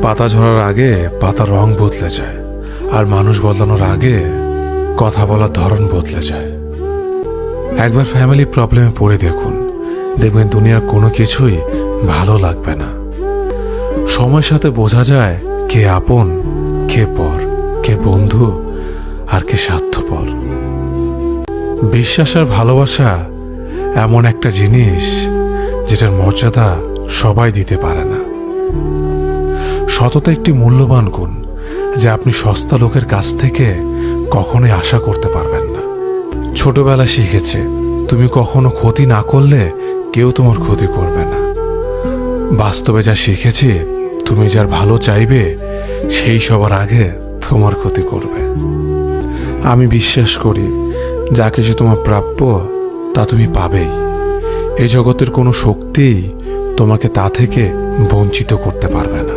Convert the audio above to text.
পাতা ঝরার আগে পাতার রং বদলে যায়, আর মানুষ বদলানোর আগে কথা বলার ধরন বদলে যায়। একবার ফ্যামিলি প্রবলেমে পড়ে দেখুন, দেখবেন দুনিয়ার কোনো কিছুই ভালো লাগবে না। সময়ের সাথে বোঝা যায় কে আপন, কে পর, কে বন্ধু, আর কে স্বার্থপর। বিশ্বাস আর ভালোবাসা এমন একটা জিনিস যেটার মর্যাদা সবাই দিতে পারে না। সততা একটি মূল্যবান গুণ যা আপনি সস্তা লোকের কাছ থেকে কখনোই আশা করতে পারবেন না। ছোটবেলা শিখেছে, তুমি কখনো ক্ষতি না করলে কেউ তোমার ক্ষতি করবে না। বাস্তবে যা শিখেছি, তুমি যার ভালো চাইবে সেই সবার আগে তোমার ক্ষতি করবে। আমি বিশ্বাস করি, যা কিছু তোমার প্রাপ্য তা তুমি পাবেই। এই জগতের কোনো শক্তিই তোমাকে তা থেকে বঞ্চিত করতে পারবে না।